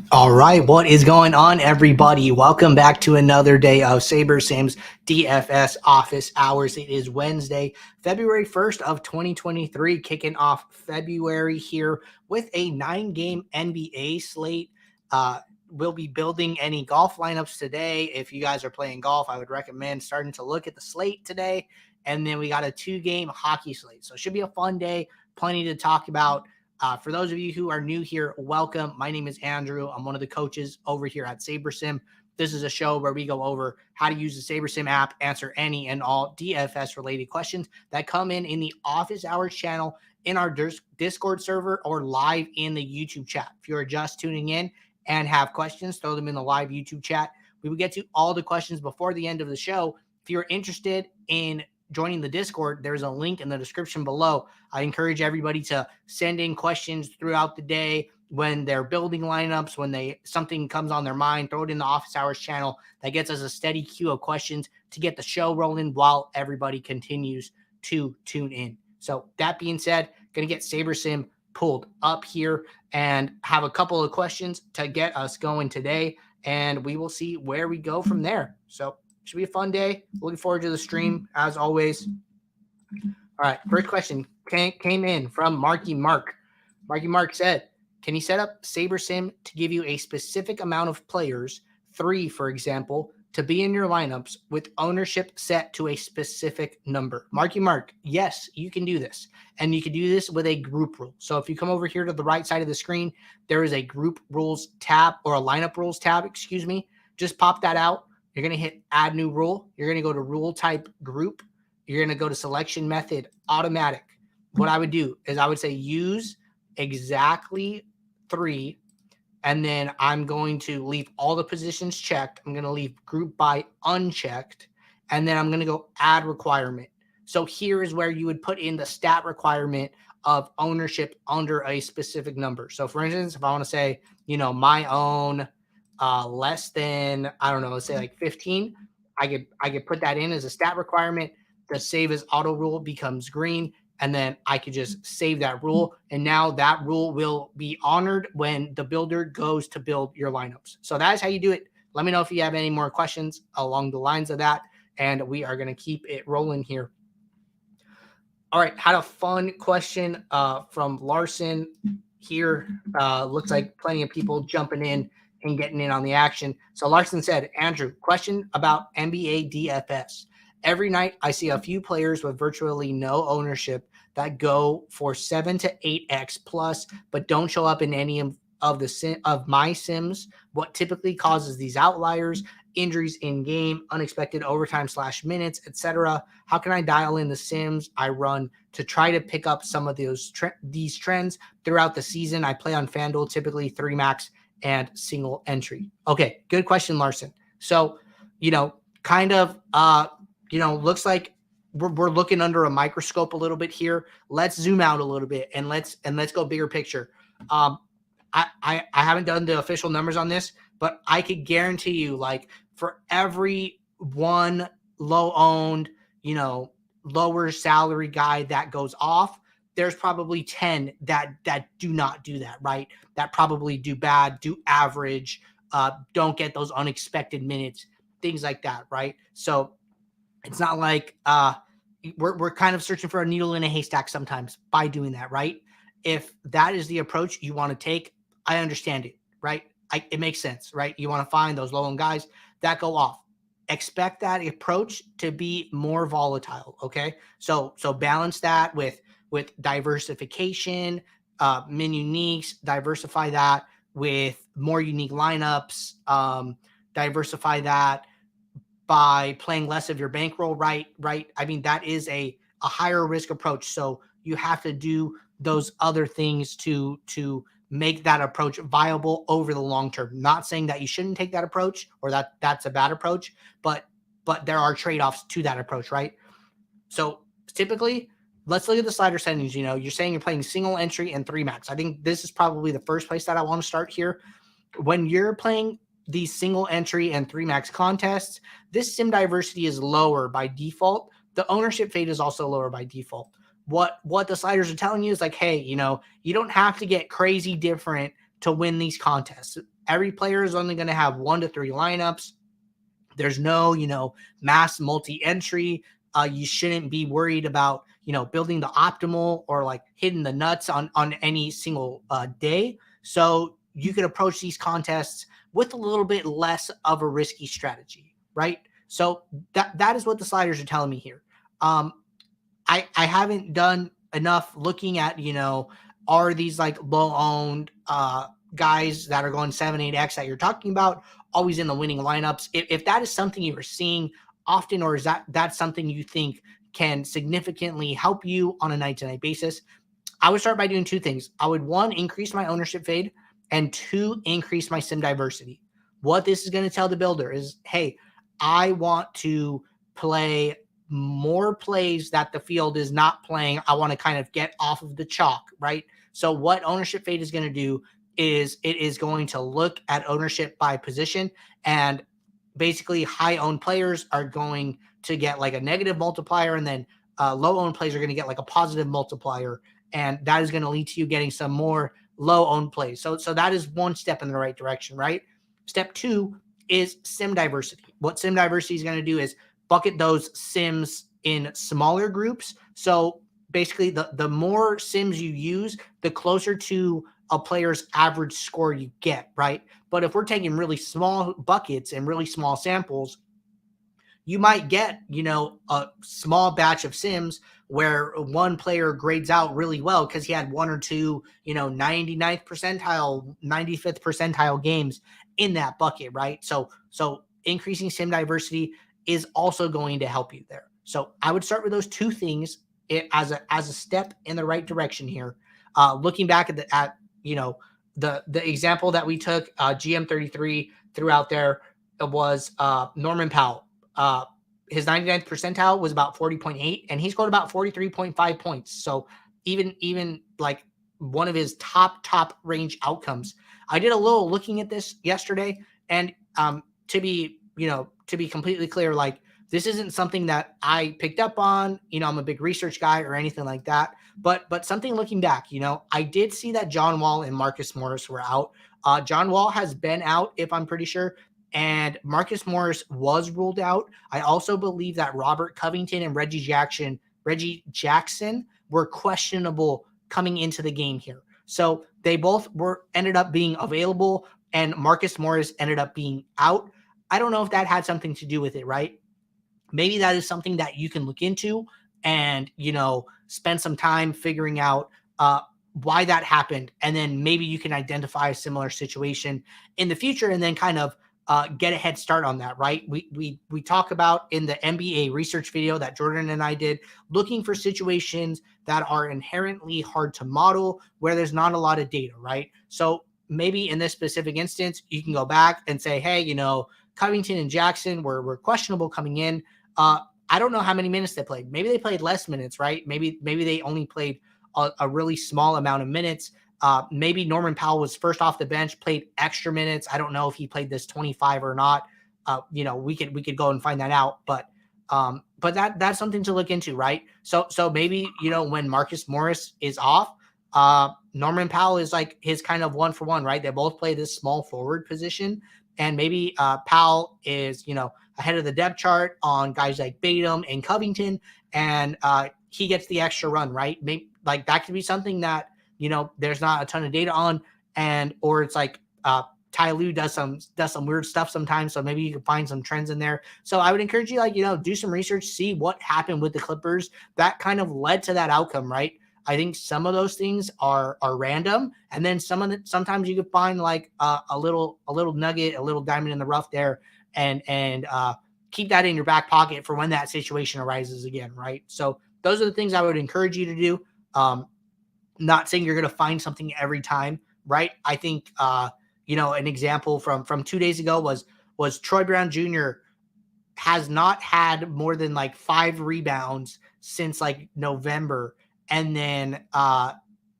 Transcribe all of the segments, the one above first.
All right, what is going on, everybody? Welcome back to another day of SaberSim's DFS office hours. It is Wednesday, February 1st of 2023, kicking off February here with a 9-game NBA slate. We'll be building any golf lineups today. If you guys are playing golf, I would recommend starting to look at the slate today. And then we got a 2-game hockey slate. So it should be a fun day, plenty to talk about. For those of you who are new here, welcome. My name is Andrew. I'm one of the coaches over here at SaberSim. This is a show where we go over how to use the SaberSim app, answer any and all DFS-related questions that come in the office hours channel in our Discord server or live in the YouTube chat. If you're just tuning in and have questions, throw them in the live YouTube chat. We will get to all the questions before the end of the show. If you're interested in joining the Discord, there's a link in the description below. I encourage everybody to send in questions throughout the day when they're building lineups, when something comes on their mind, throw it in the office hours channel. That gets us a steady queue of questions to get the show rolling while everybody continues to tune in. So that being said, going to get SaberSim pulled up here and have a couple of questions to get us going today, and we will see where we go from there. So should be a fun day. Looking forward to the stream, as always. All right, first question came in from Marky Mark. Marky Mark said, can you set up SaberSim to give you a specific amount of players, 3, for example, to be in your lineups with ownership set to a specific number? Marky Mark, yes, you can do this. And you can do this with a group rule. So if you come over here to the right side of the screen, there is a group rules tab, or a lineup rules tab, excuse me. Just pop that out. You're going to hit add new rule. You're going to go to rule type group. You're going to go to selection method automatic. What I would do is I would say use exactly 3. And then I'm going to leave all the positions checked. I'm going to leave group by unchecked. And then I'm going to go add requirement. So here is where you would put in the stat requirement of ownership under a specific number. So for instance, if I want to say, my own less than, I don't know, let's say like 15, I could put that in as a stat requirement. The save as auto rule becomes green, and then I could just save that rule. And now that rule will be honored when the builder goes to build your lineups. So that is how you do it. Let me know if you have any more questions along the lines of that, and we are going to keep it rolling here. All right, had a fun question from Larson here. Looks like plenty of people jumping in and getting in on the action. So Larson said, Andrew, question about NBA DFS. Every night I see a few players with virtually no ownership that go for 7 to 8x plus, but don't show up in any of my sims. What typically causes these outliers? Injuries in game, unexpected overtime /minutes, etc. How can I dial in the sims I run to try to pick up some of these trends throughout the season? I play on FanDuel, typically 3 max and single entry. Okay, good question, Larson. So, looks like we're looking under a microscope a little bit here. Let's zoom out a little bit and let's go bigger picture. I haven't done the official numbers on this, but I could guarantee you, like, for every one low-owned, lower salary guy that goes off, there's probably 10 that do not do that, right? That probably do bad, do average, don't get those unexpected minutes, things like that, right? So it's not like we're kind of searching for a needle in a haystack sometimes by doing that, right? If that is the approach you want to take, I understand it, right? It makes sense, right? You want to find those low-end guys that go off. Expect that approach to be more volatile, okay? So balance that with diversification, min uniques, diversify that with more unique lineups, diversify that by playing less of your bankroll, right? I mean, that is a higher risk approach. So you have to do those other things to make that approach viable over the long term. Not saying that you shouldn't take that approach or that's a bad approach, but there are trade-offs to that approach, right? So typically, let's look at the slider settings. You're saying you're playing single entry and 3 max. I think this is probably the first place that I want to start here. When you're playing these single entry and 3 max contests, this sim diversity is lower by default. The ownership fade is also lower by default. What the sliders are telling you is like, hey, you don't have to get crazy different to win these contests. Every player is only going to have 1 to 3 lineups. There's no, mass multi-entry. You shouldn't be worried about, building the optimal or like hitting the nuts on any single day. So you can approach these contests with a little bit less of a risky strategy, right? So that is what the sliders are telling me here. I haven't done enough looking at, are these like low owned guys that are going 7-8x that you're talking about always in the winning lineups? If that is something you are seeing often, or is that's something you think can significantly help you on a night to night basis, I would start by doing 2 things. I would, 1, increase my ownership fade, and 2, increase my sim diversity. What this is going to tell the builder is, hey, I want to play more plays that the field is not playing. I want to kind of get off of the chalk, right? So what ownership fade is going to do is it is going to look at ownership by position, and basically high owned players are going to get like a negative multiplier, and then low owned players are going to get like a positive multiplier, and that is going to lead to you getting some more low owned plays. So that is 1 step in the right direction, right? Step 2 is sim diversity. What sim diversity is going to do is bucket those sims in smaller groups. So basically the more sims you use, the closer to a player's average score you get, right? But if we're taking really small buckets and really small samples, you might get, a small batch of sims where one player grades out really well because he had 1 or 2, 99th percentile, 95th percentile games in that bucket, right? So increasing sim diversity is also going to help you there. So I would start with those 2 things as a step in the right direction here. Looking back at the example that we took, GM33 threw out there, was Norman Powell. His 99th percentile was about 40.8, and he scored about 43.5 points. So even like one of his top range outcomes. I did a little looking at this yesterday, and to be completely clear, like, this isn't something that I picked up on. I'm a big research guy or anything like that. But something looking back, I did see that John Wall and Marcus Morris were out. John Wall has been out, if I'm pretty sure, and Marcus Morris was ruled out. I also believe that Robert Covington and Reggie Jackson were questionable coming into the game here. So they both ended up being available, and Marcus Morris ended up being out. I don't know if that had something to do with it, right? Maybe that is something that you can look into and, spend some time figuring out why that happened. And then maybe you can identify a similar situation in the future and then kind of get a head start on that, right? We talk about in the NBA research video that Jordan and I did, looking for situations that are inherently hard to model where there's not a lot of data, right? So maybe in this specific instance, you can go back and say, hey, Covington and Jackson were questionable coming in. I don't know how many minutes they played. Maybe they played less minutes, right? Maybe they only played a really small amount of minutes. Maybe Norman Powell was first off the bench, played extra minutes. I don't know if he played this 25 or not. We could go and find that out. But that's something to look into, right? So maybe, when Marcus Morris is off, Norman Powell is like his kind of 1-for-1, right? They both play this small forward position. And maybe Powell is, ahead of the depth chart on guys like Batum and Covington, and he gets the extra run, right? Maybe like that could be something that, there's not a ton of data on, or it's like Ty Lue does some weird stuff sometimes. So maybe you can find some trends in there. So I would encourage you, do some research, see what happened with the Clippers that kind of led to that outcome, right? I think some of those things are random, and then sometimes you could find like a little nugget, a little diamond in the rough there, and keep that in your back pocket for when that situation arises again, right? So those are the things I would encourage you to do. Not saying you're going to find something every time, right? I think an example from 2 days ago was Troy Brown Jr. has not had more than like 5 rebounds since like November. And then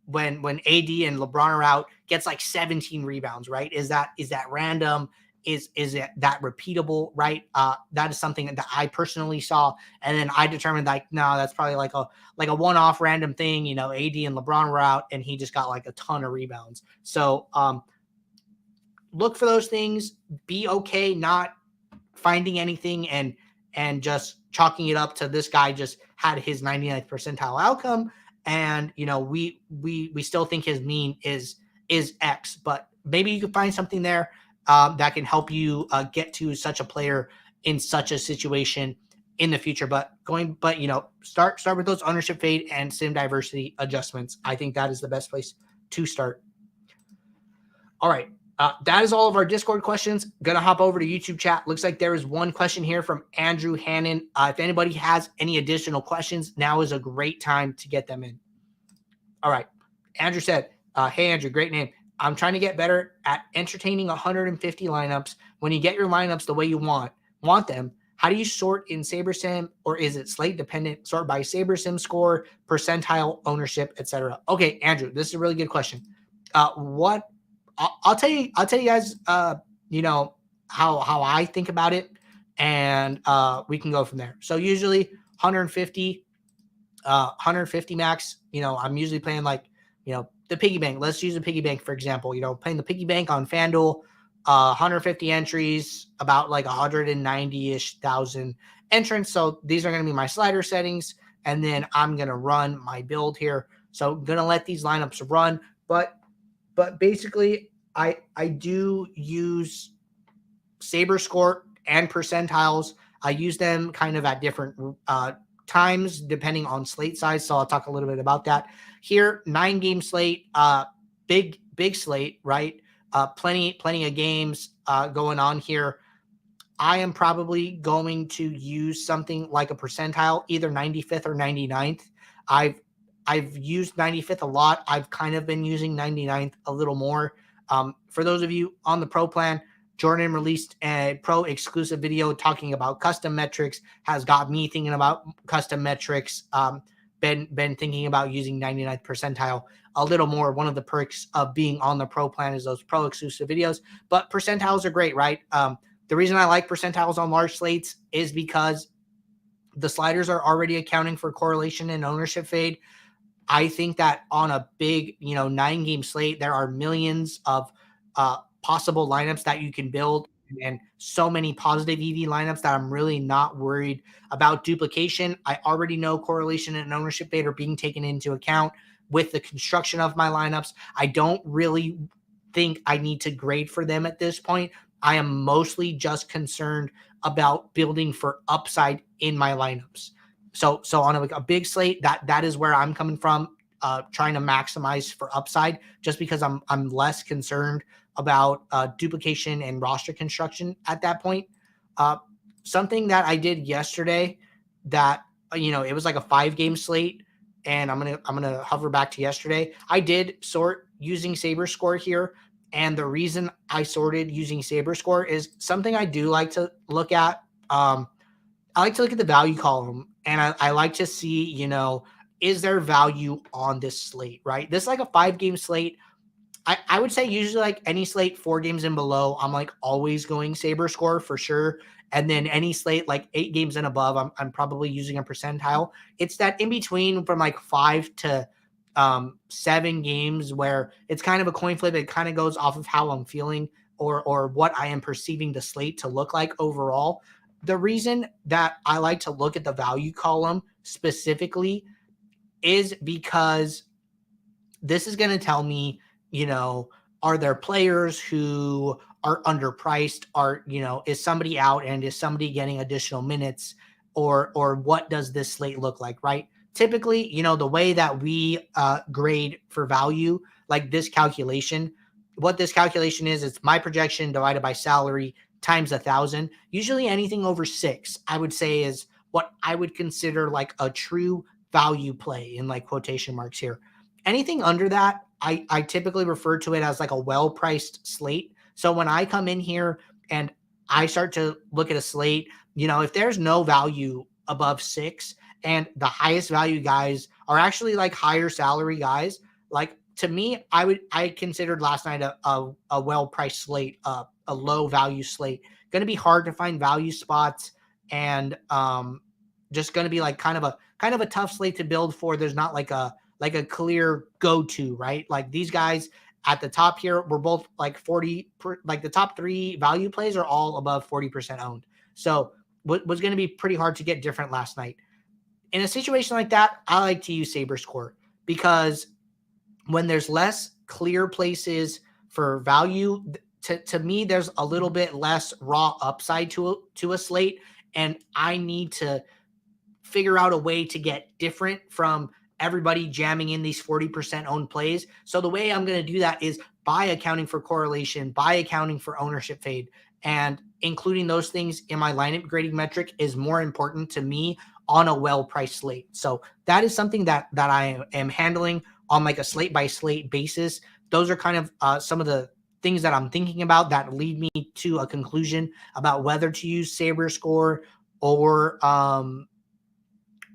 when AD and LeBron are out, gets like 17 rebounds, right? Is that random? Is it that repeatable, right? That is something that I personally saw. And then I determined like, no, that's probably like a one-off random thing. AD and LeBron were out and he just got like a ton of rebounds. So look for those things. Be okay not finding anything and just chalking it up to this guy just had his 99th percentile outcome, and we still think his mean is X, but maybe you can find something there that can help you get to such a player in such a situation in the future. But start with those ownership fade and sim diversity adjustments. I think that is the best place to start. All right. That is all of our Discord questions. Gonna hop over to YouTube chat. Looks like there is one question here from Andrew Hannon. If anybody has any additional questions, now is a great time to get them in. All right. Andrew said, hey, Andrew, great name. I'm trying to get better at entertaining 150 lineups. When you get your lineups the way you want them, how do you sort in SaberSim, or is it slate dependent? Sort by SaberSim score, percentile, ownership, etc. Okay, Andrew, this is a really good question. I'll tell you guys, how I think about it, and we can go from there. So usually 150 max. I'm usually playing the piggy bank. Let's use a piggy bank for example. Playing the piggy bank on FanDuel, 150 entries, about like 190-ish thousand entrants. So these are going to be my slider settings, and then I'm going to run my build here. So I'm going to let these lineups run, but basically I do use SaberScore and percentiles. I use them kind of at different times depending on slate size. So I'll talk a little bit about that here. 9-game slate, big slate, right? Plenty of games going on here. I am probably going to use something like a percentile, either 95th or 99th. I've used 95th a lot. I've kind of been using 99th a little more. For those of you on the pro plan, Jordan released a pro exclusive video talking about custom metrics, has got me thinking about custom metrics. Been thinking about using 99th percentile a little more. One of the perks of being on the pro plan is those pro exclusive videos, but percentiles are great, right? The reason I like percentiles on large slates is because the sliders are already accounting for correlation and ownership fade. I think that on a big, 9-game slate, there are millions of possible lineups that you can build, and so many positive EV lineups that I'm really not worried about duplication. I already know correlation and ownership fade are being taken into account with the construction of my lineups. I don't really think I need to grade for them at this point. I am mostly just concerned about building for upside in my lineups. So on a big slate, that is where I'm coming from, trying to maximize for upside, just because I'm less concerned about duplication and roster construction at that point. Something that I did yesterday that it was like a 5-game slate, and I'm gonna hover back to yesterday. I did sort using SaberScore here, and the reason I sorted using SaberScore is something I do like to look at. I like to look at the value column, and I like to see, is there value on this slate, right? This is like a 5-game slate. I would say usually like any slate 4 games and below, I'm like always going SaberScore for sure. And then any slate like 8 games and above, I'm probably using a percentile. It's that in between from like 5 to 7 games where it's kind of a coin flip. It kind of goes off of how I'm feeling or what I am perceiving the slate to look like overall. The reason that I like to look at the value column specifically is because this is going to tell me, are there players who are underpriced? Is somebody out and is somebody getting additional minutes, or what does this slate look like, right? Typically, the way that we grade for value, like this calculation, what this calculation is, it's my projection divided by salary times 1,000. Usually anything over 6, I would say, is what I would consider like a true value play in like quotation marks here. Anything under that, I typically refer to it as like a well-priced slate. So when I come in here and I start to look at a slate, if there's no value above 6 and the highest value guys are actually like higher salary guys, like to me, I considered last night a well-priced slate, a low value slate. Going to be hard to find value spots, and just going to be like kind of a tough slate to build for. There's not like a clear go-to, right? Like these guys, at the top here, we're both like 40, like the top 3 value plays are all above 40% owned. So what was going to be pretty hard to get different last night. In a situation like that, I like to use SaberScore because when there's less clear places for value, to me, there's a little bit less raw upside to a slate, and I need to figure out a way to get different from everybody jamming in these 40% owned plays. So the way I'm going to do that is by accounting for correlation, by accounting for ownership fade, and including those things in my lineup grading metric is more important to me on a well-priced slate. So that is something that I am handling on like a slate by slate basis. Those are kind of some of the things that I'm thinking about that lead me to a conclusion about whether to use SaberScore or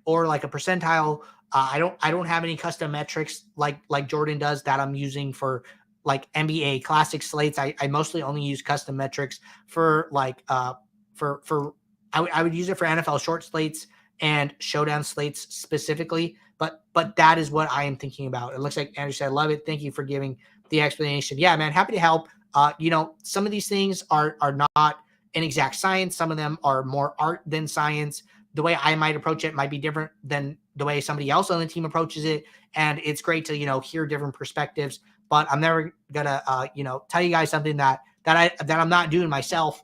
like a percentile. I don't have any custom metrics like Jordan does that I'm using for like NBA classic slates. I mostly only use custom metrics for like for I would use it for NFL short slates and showdown slates specifically. But that is what I am thinking about. It looks like Andrew said, I love it. Thank you for giving the explanation. Yeah, man, happy to help. Some of these things are not an exact science. Some of them are more art than science. The way I might approach it might be different than the way somebody else on the team approaches it. And it's great to, hear different perspectives, but I'm never gonna, tell you guys something that I'm not doing myself.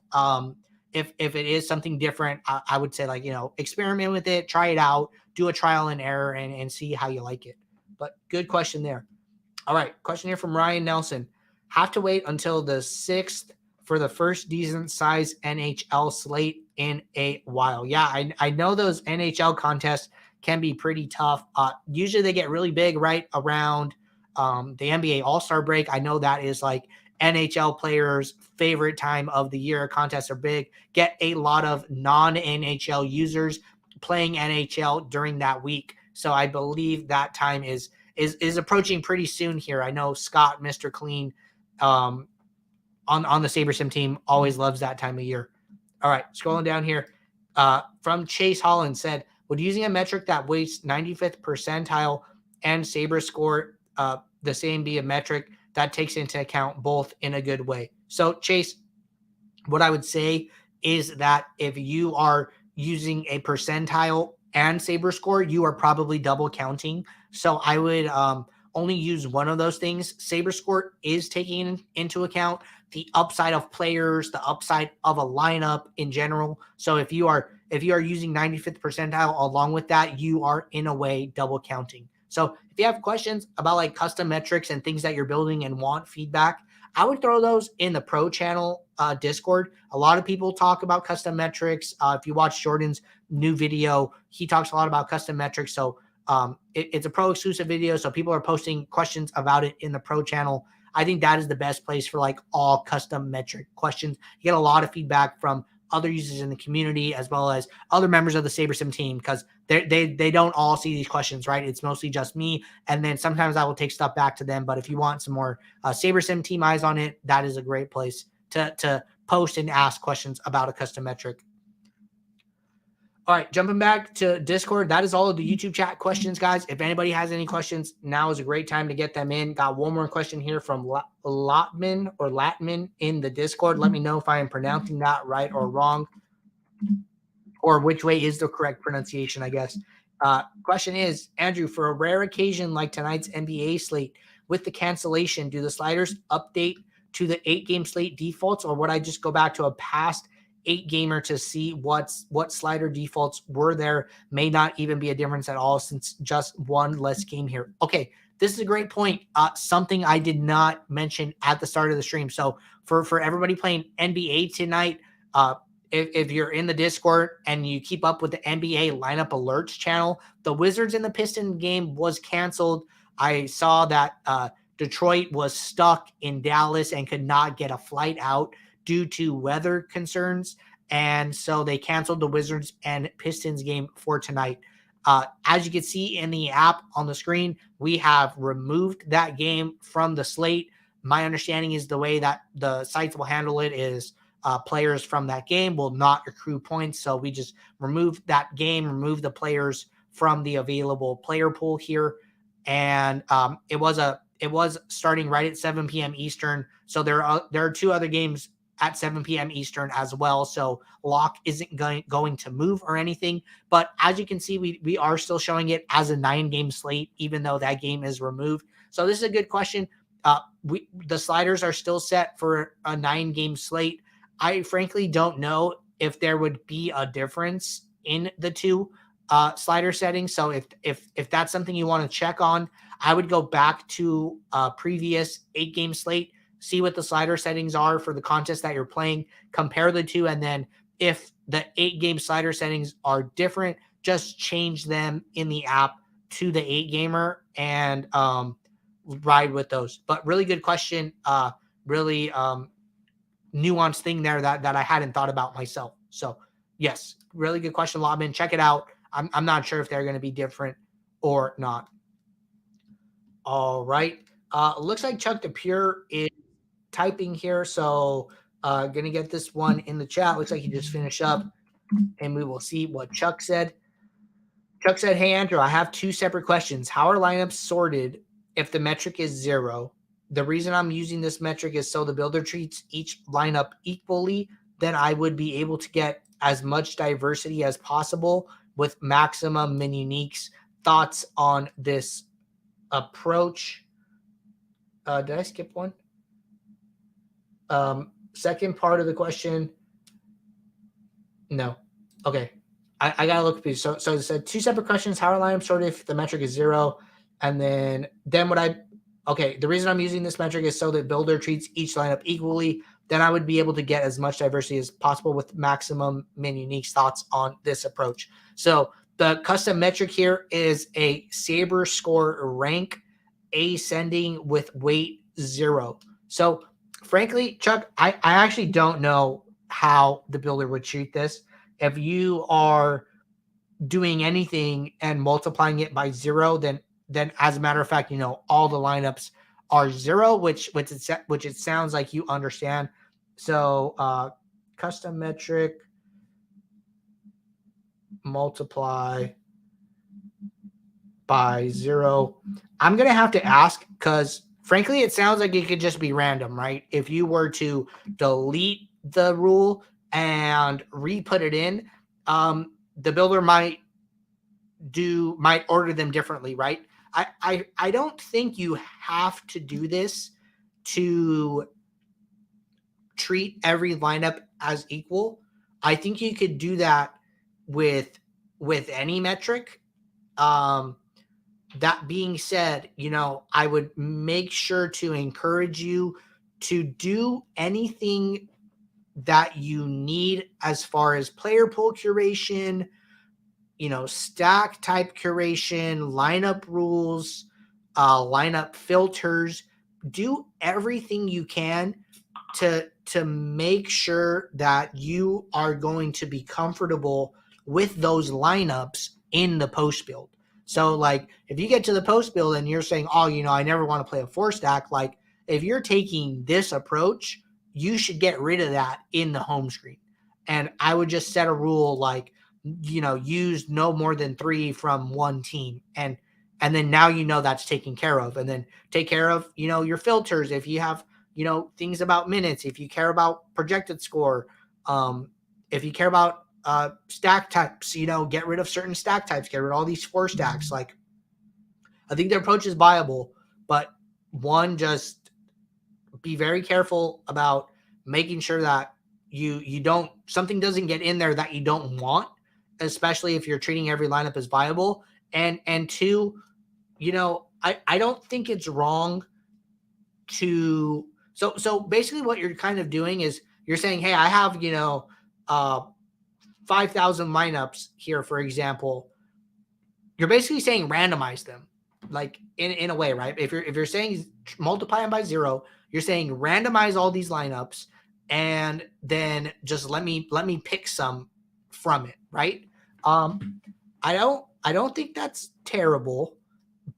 If it is something different, I would say experiment with it, try it out, do a trial and error and see how you like it. But good question there. All right. Question here from Ryan Nelson. Have to wait until the 6th for the first decent size NHL slate in a while. Yeah, I know those NHL contests can be pretty tough. Usually they get really big right around the NBA All-Star break. I know that is like NHL players' favorite time of the year. Contests are big. Get a lot of non-NHL users playing NHL during that week. So I believe that time is approaching pretty soon here. I know Scott, Mr. Clean, on the SaberSim team always loves that time of year. All right, scrolling down here. From Chase Holland said, would using a metric that weights 95th percentile and SaberScore the same be a metric that takes into account both in a good way? So Chase, what I would say is that if you are using a percentile and SaberScore, you are probably double counting. So I would only use one of those things. SaberScore is taking into account the upside of players, the upside of a lineup in general. So if you are using 95th percentile along with that, you are in a way double counting. So if you have questions about like custom metrics and things that you're building and want feedback, I would throw those in the pro channel Discord. A lot of people talk about custom metrics. If you watch Jordan's new video, he talks a lot about custom metrics. So it's a pro exclusive video. So people are posting questions about it in the pro channel. I think that is the best place for like all custom metric questions. You get a lot of feedback from other users in the community as well as other members of the SaberSim team because they don't all see these questions, right? It's mostly just me. And then sometimes I will take stuff back to them. But if you want some more SaberSim team eyes on it, that is a great place to post and ask questions about a custom metric. All right, jumping back to Discord, that is all of the YouTube chat questions, guys. If anybody has any questions, now is a great time to get them in. Got one more question here from Latman in the Discord. Let me know if I am pronouncing that right or wrong, or which way is the correct pronunciation, I guess. Question is, Andrew, for a rare occasion like tonight's NBA slate, with the cancellation, do the sliders update to the 8-game slate defaults, or would I just go back to a past 8-gamer to see what slider defaults were there? May not even be a difference at all since just one less game here. Okay, this is a great point. Something I did not mention at the start of the stream. So for everybody playing NBA tonight, if you're in the Discord and you keep up with the NBA lineup alerts channel, the Wizards and the Pistons game was canceled. I saw that Detroit was stuck in Dallas and could not get a flight out due to weather concerns, and so they canceled the Wizards and Pistons game for tonight. As you can see in the app on the screen, we have removed that game from the slate. My understanding is the way that the sites will handle it is players from that game will not accrue points, so we just remove that game, remove the players from the available player pool here. And it was a it was starting right at 7 p.m. Eastern. So there are 2 other games at 7 p.m. Eastern as well. So lock isn't going to move or anything. But as you can see, we are still showing it as a 9-game slate, even though that game is removed. So this is a good question. The sliders are still set for a 9-game slate. I frankly don't know if there would be a difference in the 2 slider settings. So if that's something you want to check on, I would go back to a previous 8-game slate, see what the slider settings are for the contest that you're playing, compare the 2, and then if the 8-game slider settings are different, just change them in the app to the 8-gamer and ride with those. But really good question. Really nuanced thing there that I hadn't thought about myself. So yes, really good question, Lobman. Check it out. I'm not sure if they're going to be different or not. All right. Looks like Chuck DePure is typing here. So going to get this one in the chat. Looks like he just finished up, and we will see what Chuck said. Chuck said, hey, Andrew, I have 2 separate questions. How are lineups sorted if the metric is 0? The reason I'm using this metric is so the builder treats each lineup equally. Then I would be able to get as much diversity as possible with maximum min uniques. Thoughts on this approach? Did I skip one? Second part of the question. No. Okay. I gotta look at these. So it said 2 separate questions. How are lineups sorted if the metric is 0? And then the reason I'm using this metric is so that builder treats each lineup equally. Then I would be able to get as much diversity as possible with maximum min uniques. Thoughts on this approach? So the custom metric here is a SaberScore rank ascending with weight 0. So frankly, Chuck, I actually don't know how the builder would treat this. If you are doing anything and multiplying it by 0, then as a matter of fact, all the lineups are 0, which it sounds like you understand. So custom metric multiply by 0. I'm going to have to ask because frankly, it sounds like it could just be random, right? If you were to delete the rule and re-put it in, the builder might order them differently, right? I don't think you have to do this to treat every lineup as equal. I think you could do that with any metric. That being said, I would make sure to encourage you to do anything that you need as far as player pool curation, stack type curation, lineup rules, lineup filters. Do everything you can to make sure that you are going to be comfortable with those lineups in the post build. So like if you get to the post build and you're saying, oh, I never want to play a 4 stack, like if you're taking this approach, you should get rid of that in the home screen. And I would just set a rule like, use no more than 3 from one team. And then now that's taken care of. And then take care of, your filters. If you have, things about minutes, if you care about projected score, if you care about stack types, get rid of certain stack types, get rid of all these 4 stacks. Like, I think the approach is viable, but one, just be very careful about making sure that you don't, something doesn't get in there that you don't want, especially if you're treating every lineup as viable. And 2, I don't think it's wrong to, so basically what you're kind of doing is you're saying, hey, I have, 5,000 lineups here, for example. You're basically saying randomize them, like in a way, right? If you're saying multiply them by 0, you're saying randomize all these lineups and then just let me pick some from it, right? I don't think that's terrible,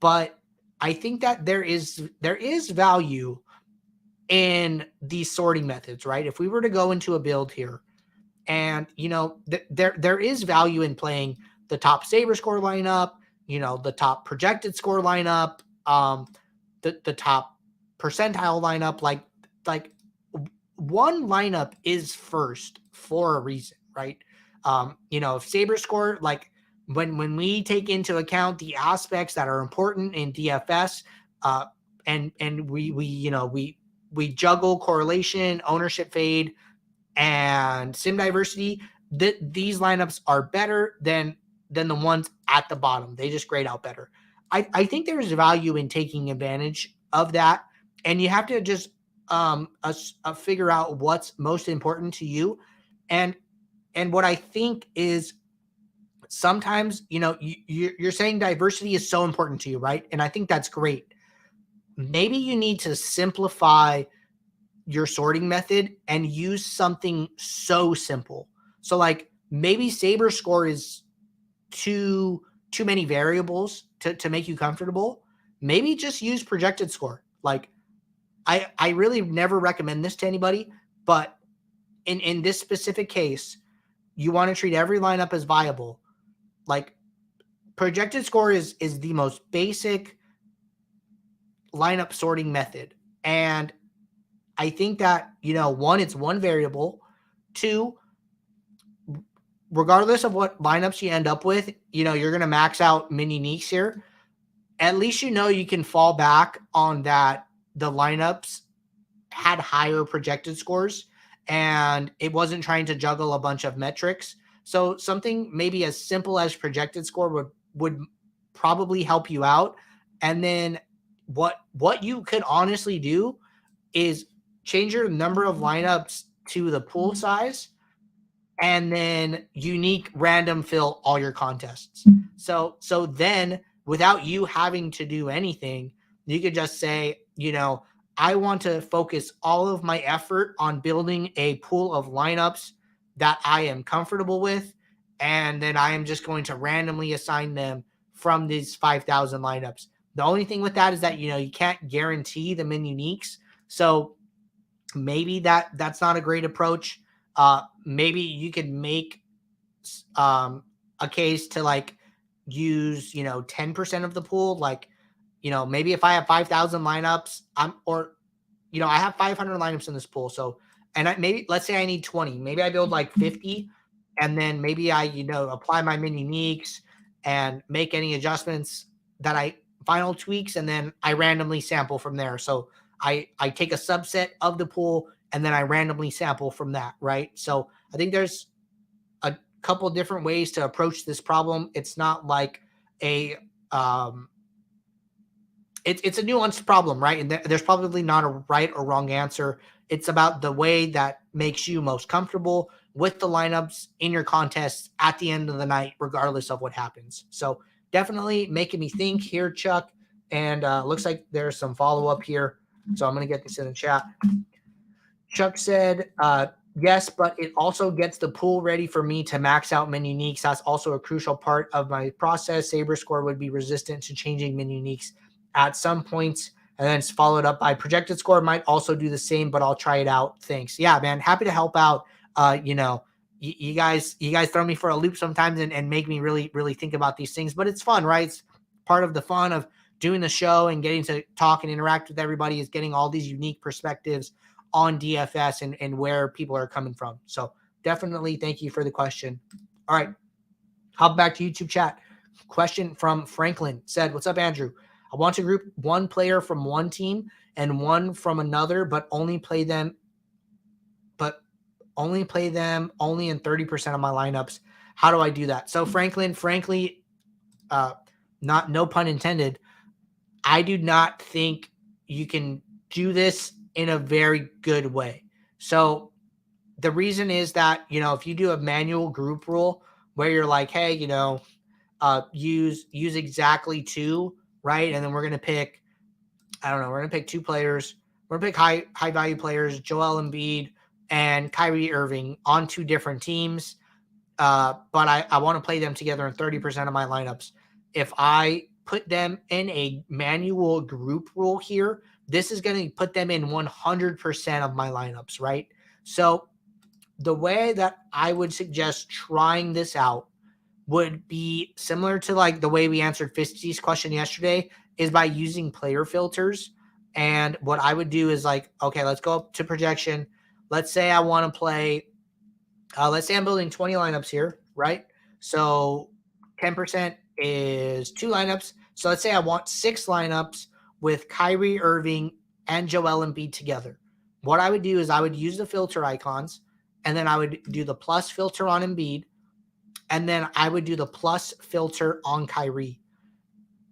but I think that there is value in these sorting methods, right? If we were to go into a build here, and there is value in playing the top SaberScore lineup, the top projected score lineup, the top percentile lineup. Like one lineup is first for a reason, right? If SaberScore, like when we take into account the aspects that are important in DFS, and we juggle correlation, ownership fade, and sim diversity, these lineups are better than the ones at the bottom. They just grade out better. I think there's value in taking advantage of that, and you have to just figure out what's most important to you. And what I think is sometimes, you're saying diversity is so important to you, right? And I think that's great. Maybe you need to simplify your sorting method and use something so simple. So like maybe SaberScore is too many variables to make you comfortable. Maybe just use projected score. Like I really never recommend this to anybody, but in this specific case, you want to treat every lineup as viable. Like projected score is the most basic lineup sorting method. And I think that, one, it's one variable. Two, regardless of what lineups you end up with, you're going to max out min uniques here. At least you can fall back on that. The lineups had higher projected scores and it wasn't trying to juggle a bunch of metrics. So something maybe as simple as projected score would probably help you out. And then what you could honestly do is change your number of lineups to the pool size, and then unique random fill all your contests. So then without you having to do anything, you could just say, I want to focus all of my effort on building a pool of lineups that I am comfortable with. And then I am just going to randomly assign them from these 5,000 lineups. The only thing with that is that, you can't guarantee the min uniques. So maybe that's not a great approach. Maybe you could make a case to like use 10% of the pool. Like maybe if I have 5,000 lineups, I have 500 lineups in this pool. So maybe let's say I need 20. Maybe I build like 50, and then maybe I apply my min uniques and make any adjustments that I final tweaks, and then I randomly sample from there. So I take a subset of the pool and then I randomly sample from that, right? So I think there's a couple different ways to approach this problem. It's not like it's a nuanced problem, right? And there's probably not a right or wrong answer. It's about the way that makes you most comfortable with the lineups in your contests at the end of the night, regardless of what happens. So definitely making me think here, Chuck. And looks like there's some follow-up here. So I'm going to get this in the chat. Chuck said, yes, but it also gets the pool ready for me to max out min uniques. That's also a crucial part of my process. SaberScore would be resistant to changing min uniques at some points. And then it's followed up by projected score might also do the same, but I'll try it out. Thanks. Yeah, man. Happy to help out. You guys throw me for a loop sometimes and make me really, really think about these things, but it's fun, right? It's part of the fun of doing the show and getting to talk and interact with everybody, is getting all these unique perspectives on DFS and where people are coming from. So definitely thank you for the question. All right. Hop back to YouTube chat. Question from Franklin said, what's up, Andrew? I want to group one player from one team and one from another, but only play them only in 30% of my lineups. How do I do that? So Franklin, frankly, no pun intended, I do not think you can do this in a very good way. So the reason is that, if you do a manual group rule where you're like, hey, use exactly two, right? And then we're going to pick, we're going to pick two players. We're going to pick high value players, Joel Embiid and Kyrie Irving, on two different teams. But I want to play them together in 30% of my lineups. If I put them in a manual group rule here, this is going to put them in 100% of my lineups, right? So the way that I would suggest trying this out would be similar to like the way we answered Fisty's question yesterday, is by using player filters. And what I would do is like, okay, let's go up to projection. Let's say I want to play, let's say I'm building 20 lineups here, right? So 10% is 2 lineups. So let's say I want 6 lineups with Kyrie Irving and Joel Embiid together. What I would do is I would use the filter icons, and then I would do the plus filter on Embiid, and then I would do the plus filter on Kyrie.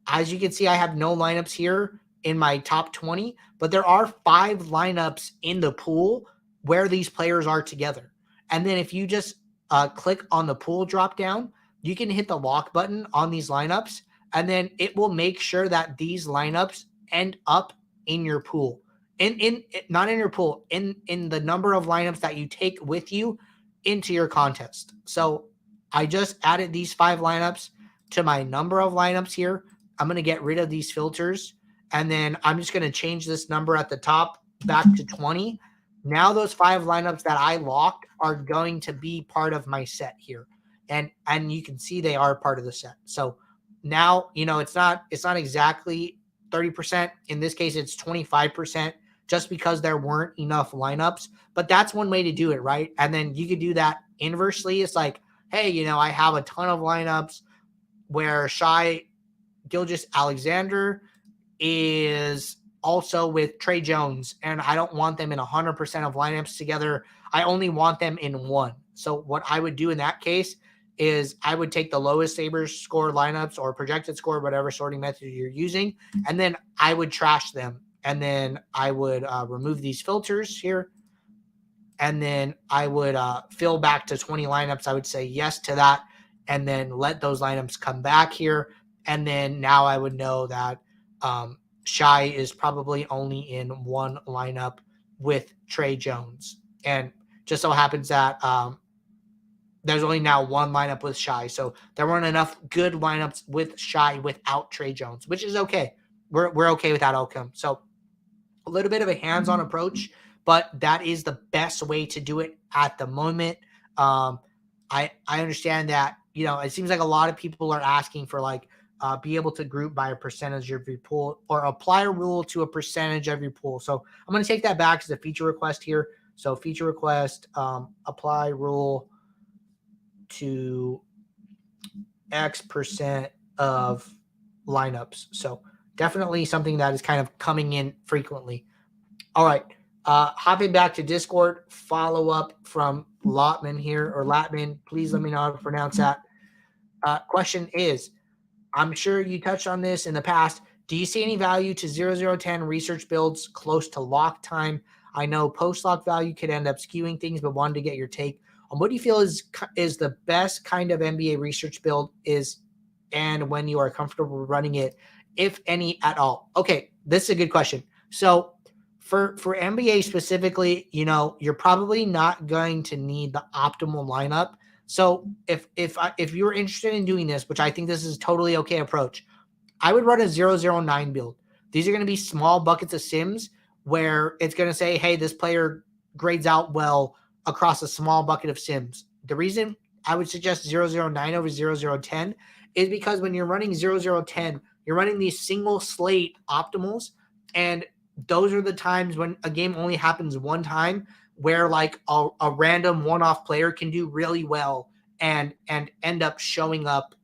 As you can see, I have no lineups here in my top 20, but there are 5 lineups in the pool where these players are together. And then if you just click on the pool drop down, you can hit the lock button on these lineups, and then it will make sure that these lineups end up in your pool. In not in your pool, in the number of lineups that you take with you into your contest. So I just added these 5 lineups to my number of lineups here. I'm going to get rid of these filters, and then I'm just going to change this number at the top back to 20. Now those 5 lineups that I locked are going to be part of my set here. And you can see they are part of the set. So now, it's not exactly 30%. In this case, it's 25%, just because there weren't enough lineups. But that's one way to do it, right? And then you could do that inversely. It's like, hey, I have a ton of lineups where Shai Gilgeous-Alexander is also with Trey Jones, and I don't want them in 100% of lineups together. I only want them in one. So what I would do in that case is I would take the lowest SaberScore lineups or projected score, whatever sorting method you're using, and then I would trash them. And then I would remove these filters here, and then I would fill back to 20 lineups. I would say yes to that, and then let those lineups come back here. And then now I would know that Shai is probably only in one lineup with Trey Jones. And just so happens that there's only now one lineup with Shai. So there weren't enough good lineups with Shai without Trey Jones, which is okay. We're okay with that outcome. So a little bit of a hands-on approach, but that is the best way to do it at the moment. I understand that, it seems like a lot of people are asking for like, be able to group by a percentage of your pool or apply a rule to a percentage of your pool. So I'm going to take that back as a feature request here. So feature request, apply rule to X% of lineups. So definitely something that is kind of coming in frequently. All right. Hopping back to Discord, follow up from Lotman here, or Latman. Please let me know how to pronounce that. Question is, I'm sure you touched on this in the past. Do you see any value to 0010 research builds close to lock time? I know post-lock value could end up skewing things, but wanted to get your take on what do you feel is the best kind of NBA research build is, and when you are comfortable running it, if any at all. Okay, this is a good question. So for NBA specifically, you're probably not going to need the optimal lineup. So if you're interested in doing this, which I think this is a totally okay approach, I would run a 009 build. These are going to be small buckets of sims where it's going to say, hey, this player grades out well across a small bucket of sims. The reason I would suggest 009 over 0010 is because when you're running 0010, you're running these single slate optimals, and those are the times when a game only happens one time, where like a random one-off player can do really well and end up showing up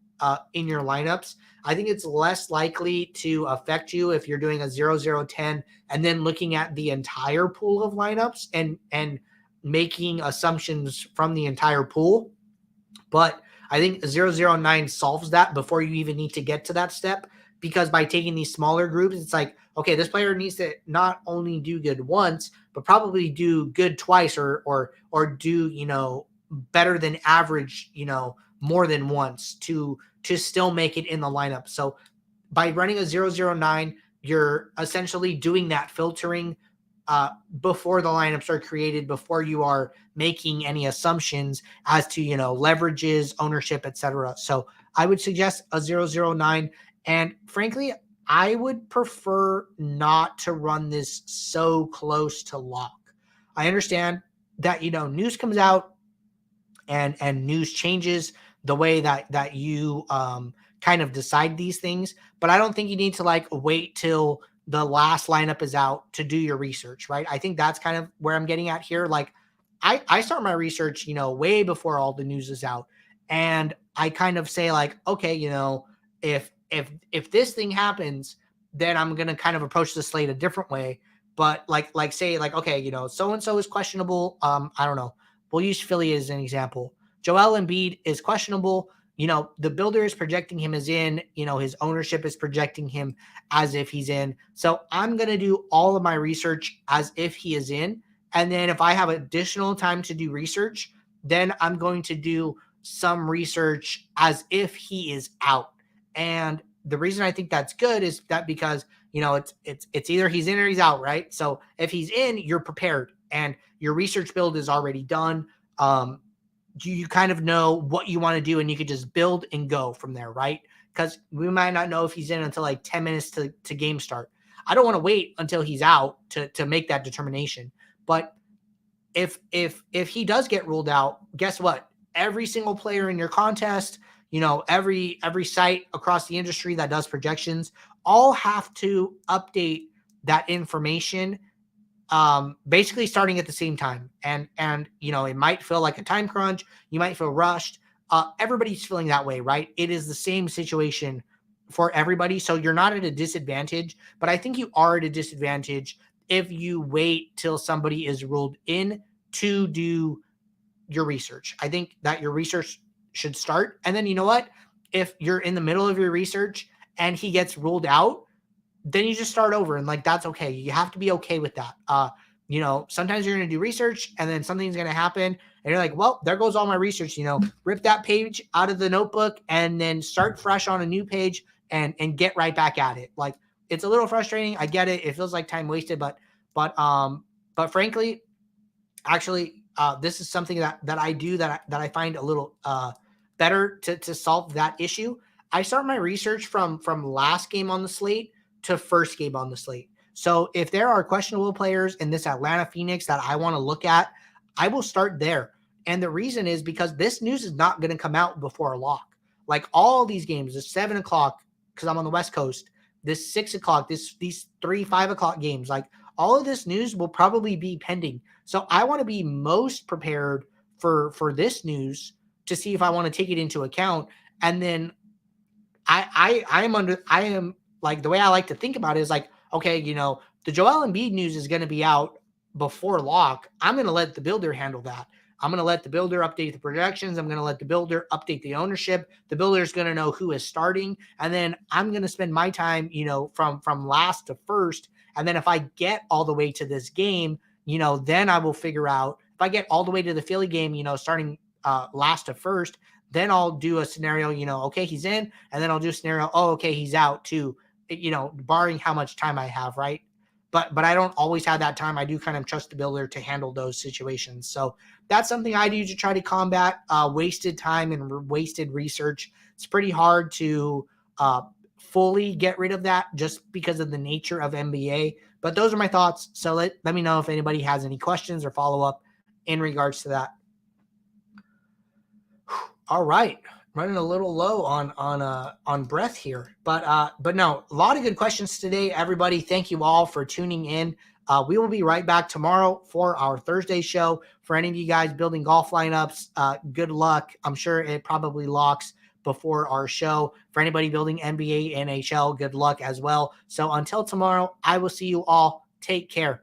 in your lineups. I think it's less likely to affect you if you're doing a 0-0-10 and then looking at the entire pool of lineups and making assumptions from the entire pool. But I think 0-0-9 solves that before you even need to get to that step, because by taking these smaller groups, it's like, okay, this player needs to not only do good once, but probably do good twice or do, better than average, more than once to still make it in the lineup. So by running a 0-0-9, you're essentially doing that filtering before the lineups are created, before you are making any assumptions as to, leverages, ownership, etc. So I would suggest a 0-0-9. And frankly, I would prefer not to run this so close to lock. I understand that, news comes out and news changes the way that you kind of decide these things, but I don't think you need to like wait till the last lineup is out to do your research, right? I think that's kind of where I'm getting at here. Like I start my research, way before all the news is out. And I kind of say like, okay, if this thing happens, then I'm going to kind of approach the slate a different way. But like say like, okay, so and so is questionable. I don't know. We'll use Philly as an example. Joel Embiid is questionable. The builder is projecting him as in, his ownership is projecting him as if he's in. So I'm going to do all of my research as if he is in. And then if I have additional time to do research, then I'm going to do some research as if he is out. And the reason I think that's good is that because, it's either he's in or he's out, right? So if he's in, you're prepared and your research build is already done. You kind of know what you want to do and you could just build and go from there, right? Because we might not know if he's in until like 10 minutes to game start. I don't want to wait until he's out to make that determination. But if he does get ruled out, guess what? Every single player in your contest, every site across the industry that does projections, all have to update that information basically starting at the same time. And it might feel like a time crunch. You might feel rushed. Everybody's feeling that way, right? It is the same situation for everybody. So you're not at a disadvantage, but I think you are at a disadvantage if you wait till somebody is ruled in to do your research. I think that your research should start. And then you know what? If you're in the middle of your research and he gets ruled out, then you just start over and like, that's okay. You have to be okay with that. Sometimes you're going to do research and then something's going to happen and you're like, well, there goes all my research, rip that page out of the notebook and then start fresh on a new page and get right back at it. Like it's a little frustrating. I get it. It feels like time wasted, but frankly, actually, this is something that I do that I find a little better to solve that issue. I start my research from last game on the slate to first game on the slate. So if there are questionable players in this Atlanta Phoenix that I want to look at, I will start there. And the reason is because this news is not going to come out before a lock. Like all these games, the 7 o'clock, because I'm on the West Coast, this 6 o'clock, these 3, 5 o'clock games, like all of this news will probably be pending. So I want to be most prepared for this news to see if I want to take it into account. And then I am like, the way I like to think about it is like, okay, the Joel Embiid news is going to be out before lock. I'm going to let the builder handle that. I'm going to let the builder update the projections. I'm going to let the builder update the ownership. The builder is going to know who is starting. And then I'm going to spend my time, from last to first. And then if I get all the way to this game, then I will figure out if I get all the way to the Philly game, starting last to first, then I'll do a scenario, okay, he's in. And then I'll do a scenario, oh, okay, he's out too, barring how much time I have, right? But I don't always have that time. I do kind of trust the builder to handle those situations. So that's something I do to try to combat wasted time and wasted research. It's pretty hard to fully get rid of that just because of the nature of NBA. But those are my thoughts. So let me know if anybody has any questions or follow up in regards to that. All right. Running a little low on breath here, but no, a lot of good questions today, everybody. Thank you all for tuning in. We will be right back tomorrow for our Thursday show. For any of you guys building golf lineups, good luck. I'm sure it probably locks before our show. For anybody building NBA, NHL, good luck as well. So until tomorrow, I will see you all. Take care.